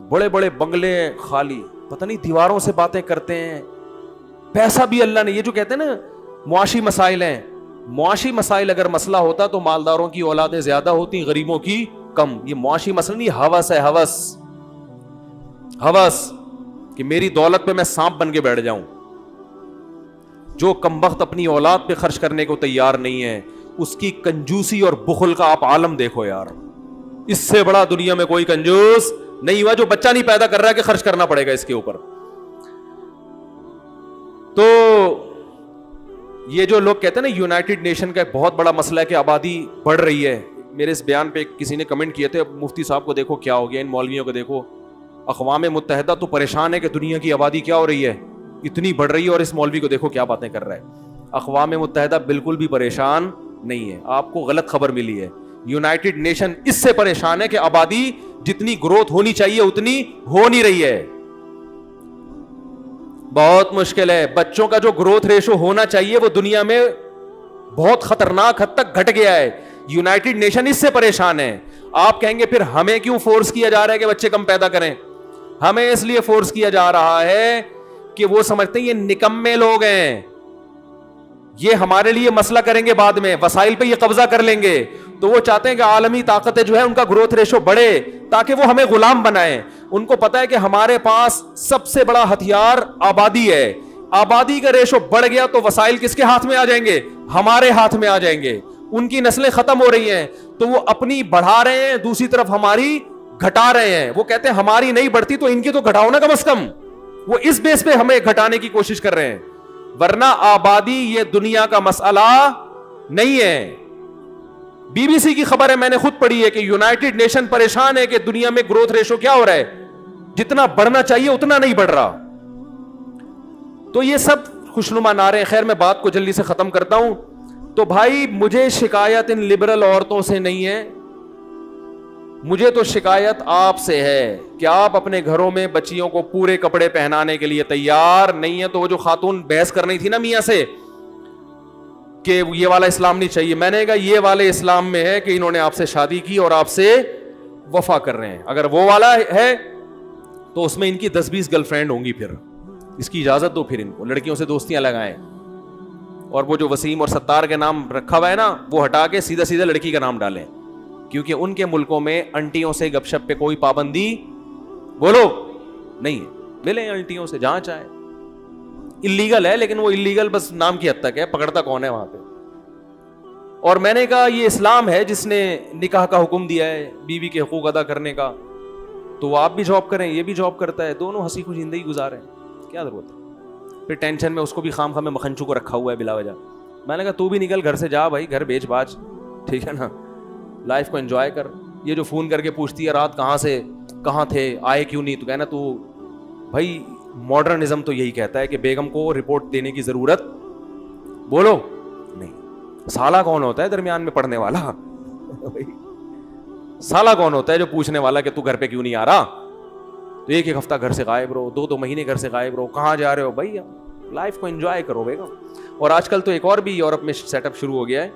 بڑے بڑے بنگلے خالی, پتہ نہیں دیواروں سے باتیں کرتے ہیں, پیسہ بھی اللہ نے. یہ جو کہتے ہیں نا معاشی مسائل ہیں, معاشی مسائل اگر مسئلہ ہوتا تو مالداروں کی اولادیں زیادہ ہوتی, غریبوں کی کم. یہ معاشی مسئلہ نہیں, ہوس ہے, ہوس کہ میری دولت پہ میں سانپ بن کے بیٹھ جاؤں. جو کمبخت اپنی اولاد پہ خرچ کرنے کو تیار نہیں ہے, اس کی کنجوسی اور بخل کا آپ عالم دیکھو یار. اس سے بڑا دنیا میں کوئی کنجوس نہیں ہوا جو بچہ نہیں پیدا کر رہا ہے کہ خرچ کرنا پڑے گا اس کے اوپر. تو یہ جو لوگ کہتے ہیں نا یونائٹڈ نیشن کا ایک بہت بڑا مسئلہ ہے کہ آبادی بڑھ رہی ہے. میرے اس بیان پہ کسی نے کمنٹ کیے تھے, مفتی صاحب کو دیکھو کیا ہو گیا, ان مولویوں کو دیکھو, اقوام متحدہ تو پریشان ہے کہ دنیا کی آبادی کیا ہو رہی ہے, اتنی بڑھ رہی ہے, اور اس مولوی کو دیکھو کیا باتیں کر رہا ہے. اقوام متحدہ بالکل بھی پریشان نہیں ہے, آپ کو غلط خبر ملی ہے. یونائٹڈ نیشن اس سے پریشان ہے کہ آبادی جتنی گروتھ ہونی چاہیے اتنی ہو نہیں رہی ہے. بہت مشکل ہے. بچوں کا جو گروتھ ریشو ہونا چاہیے وہ دنیا میں بہت خطرناک حد تک گھٹ گیا ہے. یونائٹڈ نیشن اس سے پریشان ہے. آپ کہیں گے پھر ہمیں کیوں فورس کیا جا رہا ہے کہ بچے کم پیدا کریں؟ ہمیں اس لیے فورس کیا جا رہا ہے کہ وہ سمجھتے ہیں یہ نکمے لوگ ہیں, یہ ہمارے لیے مسئلہ کریں گے بعد میں, وسائل پہ یہ قبضہ کر لیں گے. تو وہ چاہتے ہیں کہ عالمی طاقتیں جو ہے ان کا گروتھ ریشو بڑھے تاکہ وہ ہمیں غلام بنائیں. ان کو پتا ہے کہ ہمارے پاس سب سے بڑا ہتھیار آبادی ہے. آبادی کا ریشو بڑھ گیا تو وسائل کس کے ہاتھ میں آ جائیں گے؟ ہمارے ہاتھ میں آ جائیں گے. ان کی نسلیں ختم ہو رہی ہیں تو وہ اپنی بڑھا رہے ہیں, دوسری طرف ہماری گھٹا رہے ہیں. وہ کہتے ہیں ہماری نہیں بڑھتی تو ان کی تو گھٹاؤ نا کم از کم. وہ اس بیس پہ ہمیں گھٹانے کی کوشش کر رہے ہیں, ورنہ آبادی یہ دنیا کا مسئلہ نہیں ہے. بی بی سی کی خبر ہے, میں نے خود پڑھی ہے کہ یونائٹڈ نیشن پریشان ہے کہ دنیا میں گروتھ ریشو کیا ہو رہا ہے, جتنا بڑھنا چاہیے اتنا نہیں بڑھ رہا. تو یہ سب خوشنما نعرے. خیر میں بات کو جلدی سے ختم کرتا ہوں. تو بھائی مجھے شکایت ان لبرل عورتوں سے نہیں ہے, مجھے تو شکایت آپ سے ہے کہ آپ اپنے گھروں میں بچیوں کو پورے کپڑے پہنانے کے لیے تیار نہیں ہے. تو وہ جو خاتون بحث کر رہی تھی نا میاں سے کہ یہ والا اسلام نہیں چاہیے, میں نے کہا یہ والے اسلام میں ہے کہ انہوں نے آپ سے شادی کی اور آپ سے وفا کر رہے ہیں. اگر وہ والا ہے تو اس میں ان کی 10-20 گرل فرینڈ ہوں گی, پھر اس کی اجازت دو, پھر ان کو لڑکیوں سے دوستیاں لگائیں. اور وہ جو وسیم اور ستار کے نام رکھا ہوا ہے نا وہ ہٹا کے سیدھا سیدھا لڑکی کا نام ڈالیں, کیونکہ ان کے ملکوں میں انٹیوں سے گپ شپ پہ کوئی پابندی بولو نہیں ہے. ملیں انٹیوں سے جہاں چاہے, اللیگل ہے لیکن وہ اللیگل بس نام کی حد تک ہے, پکڑتا کون ہے وہاں پہ. اور میں نے کہا یہ اسلام ہے جس نے نکاح کا حکم دیا ہے, بیوی کے حقوق ادا کرنے کا, تو آپ بھی جاب کریں یہ بھی جاب کرتا ہے, دونوں ہنسی خوشی زندگی گزاریں, کیا ضرورت ہے پھر ٹینشن میں. اس کو بھی خام خام میں مکھنچو کو رکھا ہوا ہے بلا وجہ. میں نے کہا تو بھی نکل گھر سے جا بھائی, گھر بیچ باچ, ٹھیک ہے نا, لائف کو انجوائے کر. یہ جو فون کر کے پوچھتی ہے رات کہاں تھے, آئے کیوں نہیں, تو کہنا تو بھائی ماڈرنزم تو یہی کہتا ہے کہ بیگم کو رپورٹ دینے کی ضرورت بولو نہیں. سالہ کون ہوتا ہے درمیان میں پڑھنے والا؟ سالہ کون ہوتا ہے جو پوچھنے والا کہ تو گھر پہ کیوں نہیں آ رہا؟ تو ایک ہفتہ گھر سے غائب رہو, 2 مہینے گھر سے غائب رہو, کہاں جا رہے ہو بھائی؟ لائف کو انجوائے کرو بیگم. اور آج کل تو ایک اور بھی یورپ میں سیٹ اپ شروع ہو گیا ہے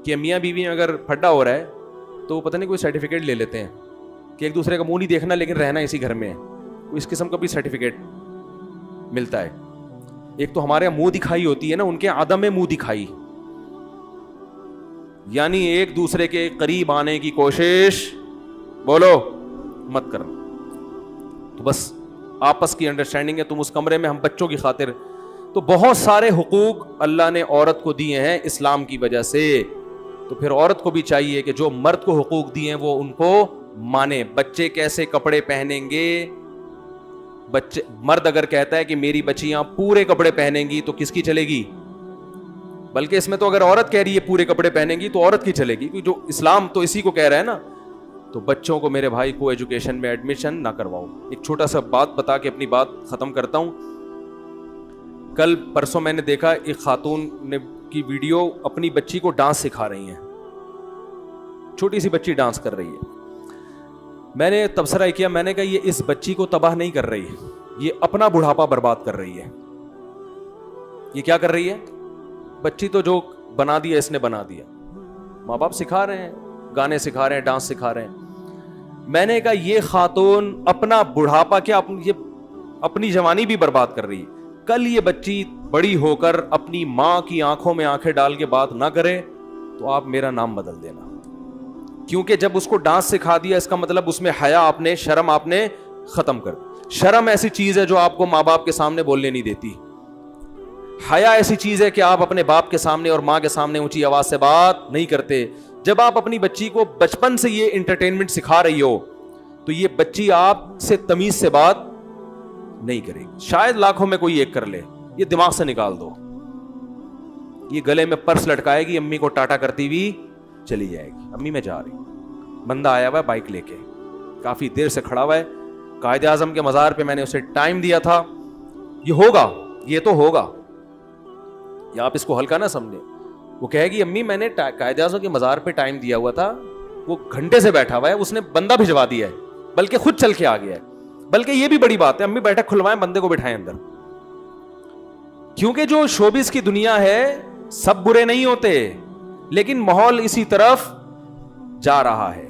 کہ میاں بیوی میں اگر پھڈا ہو رہا ہے تو پتہ نہیں کوئی سرٹیفکیٹ لے لیتے ہیں کہ ایک دوسرے کا منہ نہیں دیکھنا لیکن رہنا اسی گھر میں ہے. اس قسم کا بھی سرٹیفکیٹ ملتا ہے. ایک تو ہمارے منہ دکھائی ہوتی ہے نا, ان کے عدم منہ دکھائی, یعنی ایک دوسرے کے قریب آنے کی کوشش بولو مت کرنا. تو بس آپس کی انڈرسٹینڈنگ ہے, تم اس کمرے میں, ہم بچوں کی خاطر. تو بہت سارے حقوق اللہ نے عورت کو دیے ہیں اسلام کی وجہ سے, تو پھر عورت کو بھی چاہیے کہ جو مرد کو حقوق دیے ہیں وہ ان کو مانے. بچے کیسے کپڑے پہنیں گے, بچے, مرد اگر کہتا ہے کہ میری بچیاں پورے کپڑے پہنیں گی تو کس کی چلے گی؟ بلکہ اس میں تو اگر عورت کہہ رہی ہے پورے کپڑے پہنیں گی تو عورت کی چلے گی, کیونکہ جو اسلام تو اسی کو کہہ رہا ہے نا. تو بچوں کو میرے بھائی کو ایجوکیشن میں ایڈمیشن نہ کرواؤ. ایک چھوٹا سا بات بتا کے اپنی بات ختم کرتا ہوں. کل پرسوں میں نے دیکھا ایک خاتون نے کی ویڈیو, اپنی بچی کو ڈانس سکھا رہی ہیں, چھوٹی سی بچی ڈانس کر رہی ہے. میں نے تبصرہ کیا, میں نے کہا یہ اس بچی کو تباہ نہیں کر رہی, یہ اپنا بڑھاپا برباد کر رہی ہے. یہ کیا کر رہی ہے؟ بچی تو جو بنا دیا اس نے بنا دیا, ماں باپ سکھا رہے ہیں, گانے سکھا رہے ہیں, ڈانس سکھا رہے ہیں. میں نے کہا یہ خاتون اپنا بڑھاپا کیا, یہ اپنی جوانی بھی برباد کر رہی ہے. کل یہ بچی بڑی ہو کر اپنی ماں کی آنکھوں میں آنکھیں ڈال کے بات نہ کرے تو آپ میرا نام بدل دینا, کیونکہ جب اس کو ڈانس سکھا دیا اس کا مطلب اس میں حیا آپ نے, شرم آپ نے ختم کر دی. شرم ایسی چیز ہے جو آپ کو ماں باپ کے سامنے بولنے نہیں دیتی. حیا ایسی چیز ہے کہ آپ اپنے باپ کے سامنے اور ماں کے سامنے اونچی آواز سے بات نہیں کرتے. جب آپ اپنی بچی کو بچپن سے یہ انٹرٹینمنٹ سکھا رہی ہو تو یہ بچی آپ سے تمیز سے بات نہیں کرے گی. شاید لاکھوں میں کوئی ایک کر لے, یہ دماغ سے نکال دو. یہ گلے میں پرس لٹکائے گی, امی کو ٹاٹا کرتی ہوئی چلی جائے گی, امی میں جا رہی ہوں. بندہ آیا ہوا ہے بائک لے کے, کافی دیر سے کھڑا ہوا ہے. قائد اعظم کے مزار پہ میں نے اسے ٹائم دیا تھا, یہ ہوگا, یہ تو ہوگا, یا آپ اس کو ہلکا نہ سمجھیں. وہ کہے گی امی میں نے قائد اعظم کے مزار پہ ٹائم دیا ہوا تھا, وہ گھنٹے سے بیٹھا ہوا ہے, اس نے بندہ بھجوا دیا ہے, بلکہ خود چل کے آ گیا ہے. بلکہ یہ بھی بڑی بات ہے, امی بیٹھک کھلوائیں, بندے کو بٹھائیں اندر. کیونکہ جو شوبز کی دنیا ہے سب برے نہیں ہوتے, لیکن ماحول اسی طرف جا رہا ہے.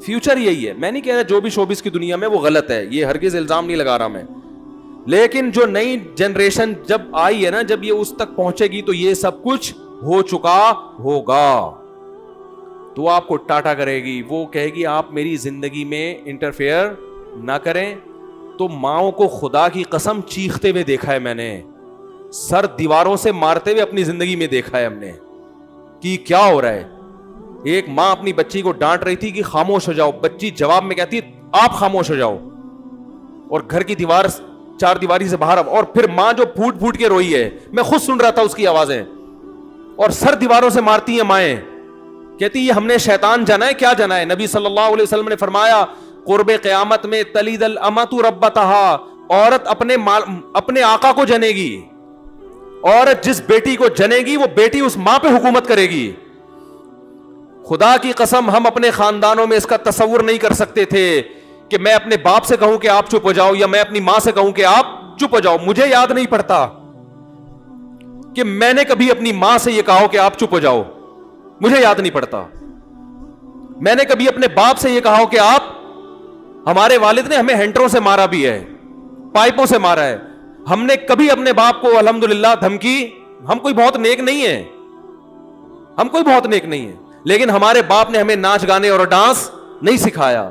فیوچر یہی ہے. میں نہیں کہہ رہا جو بھی شوبز کی دنیا میں وہ غلط ہے, یہ ہرگز الزام نہیں لگا رہا میں, لیکن جو نئی جنریشن جب آئی ہے نا, جب یہ اس تک پہنچے گی تو یہ سب کچھ ہو چکا ہوگا, تو آپ کو ٹاٹا کرے گی. وہ کہے گی آپ میری زندگی میں انٹرفیئر نہ کریں. تو ماؤں کو خدا کی قسم چیختے ہوئے دیکھا ہے میں نے, سر دیواروں سے مارتے ہوئے اپنی زندگی میں دیکھا ہے ہم نے کہ کیا ہو رہا ہے. ایک ماں اپنی بچی کو ڈانٹ رہی تھی کہ خاموش ہو جاؤ, بچی جواب میں کہتی آپ خاموش ہو جاؤ, اور گھر کی دیوار چار دیواری سے باہر, اور پھر ماں جو پھوٹ پھوٹ کے روئی ہے, میں خود سن رہا تھا اس کی آوازیں, اور سر دیواروں سے مارتی ہیں مائیں, کہتی یہ ہم نے شیطان جنا ہے, کیا جنا ہے. نبی صلی اللہ علیہ وسلم نے فرمایا قرب قیامت میں تلید الامۃ ربتہا, عورت اپنے آقا کو جنے گی. عورت جس بیٹی کو جنے گی وہ بیٹی اس ماں پہ حکومت کرے گی. خدا کی قسم ہم اپنے خاندانوں میں اس کا تصور نہیں کر سکتے تھے کہ میں اپنے باپ سے کہوں کہ آپ چپ ہو جاؤ, یا میں اپنی ماں سے کہوں کہ آپ چپ ہو جاؤ. مجھے یاد نہیں پڑتا کہ میں نے کبھی اپنی ماں سے یہ کہا کہ آپ چپ ہو جاؤ, مجھے یاد نہیں پڑتا. میں نے کبھی اپنے باپ سے یہ کہا کہ آپ, ہمارے والد نے ہمیں ہینٹروں سے مارا بھی ہے, پائپوں سے مارا ہے, ہم نے کبھی اپنے باپ کو الحمدللہ دھمکی, ہم کوئی بہت نیک نہیں ہے, ہم کوئی بہت نیک نہیں ہے, لیکن ہمارے باپ نے ہمیں ناچ گانے اور ڈانس نہیں سکھایا,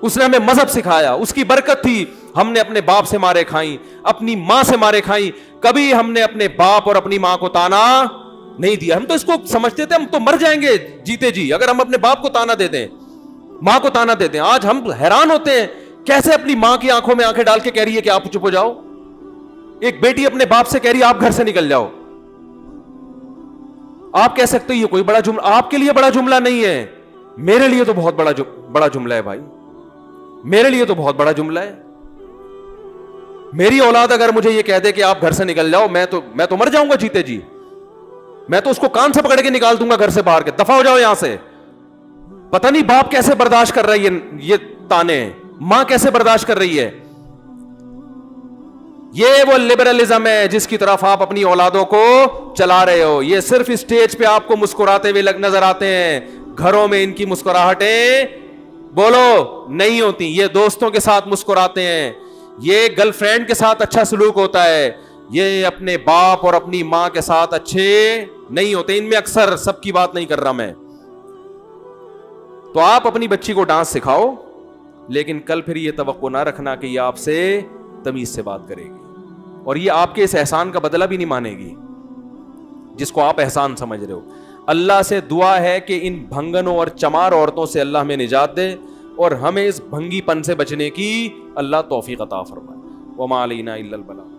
اس نے ہمیں مذہب سکھایا, اس کی برکت تھی. ہم نے اپنے باپ سے مارے کھائیں, اپنی ماں سے مارے کھائیں, کبھی ہم نے اپنے باپ اور اپنی ماں کو تانا نہیں دیا. ہم تو اس کو سمجھتے تھے ہم تو مر جائیں گے جیتے جی اگر ہم اپنے باپ کو تانا دے دیں, ماں کو تانا دے دیں. آج ہم حیران ہوتے ہیں کیسے اپنی ماں کی آنکھوں میں آنکھیں ڈال کے کہہ رہی ہے کہ آپ چپ ہو جاؤ. ایک بیٹی اپنے باپ سے کہہ رہی ہے آپ گھر سے نکل جاؤ. آپ کہہ سکتے یہ کوئی بڑا جملہ, آپ کے لیے بڑا جملہ نہیں ہے, میرے لیے تو بہت بڑا جملہ ہے بھائی, میرے لیے تو بہت بڑا جملہ ہے. میری اولاد اگر مجھے یہ کہہ دے کہ آپ گھر سے نکل جاؤ, میں تو مر جاؤں گا جیتے جی. میں تو اس کو کان سے پکڑ کے نکال دوں گا گھر سے باہر کے, دفع ہو جاؤ یہاں سے. پتہ نہیں باپ کیسے برداشت کر رہا ہے یہ تانے, ماں کیسے برداشت کر رہی ہے. یہ وہ لبرلزم ہے جس کی طرف آپ اپنی اولادوں کو چلا رہے ہو. یہ صرف اسٹیج پہ آپ کو مسکراتے ہوئے نظر آتے ہیں, گھروں میں ان کی مسکراہٹیں بولو نہیں ہوتی. یہ دوستوں کے ساتھ مسکراتے ہیں, یہ گرل فرینڈ کے ساتھ اچھا سلوک ہوتا ہے, یہ اپنے باپ اور اپنی ماں کے ساتھ اچھے نہیں ہوتے. ان میں اکثر, سب کی بات نہیں کر رہا میں. تو آپ اپنی بچی کو ڈانس سکھاؤ, لیکن کل پھر یہ توقع نہ رکھنا کہ یہ آپ سے تمیز سے بات کرے گی, اور یہ آپ کے اس احسان کا بدلہ بھی نہیں مانے گی جس کو آپ احسان سمجھ رہے ہو. اللہ سے دعا ہے کہ ان بھنگنوں اور چمار عورتوں سے اللہ ہمیں نجات دے, اور ہمیں اس بھنگی پن سے بچنے کی اللہ توفیق عطا فرمائے. وما علینا الا البلاغ.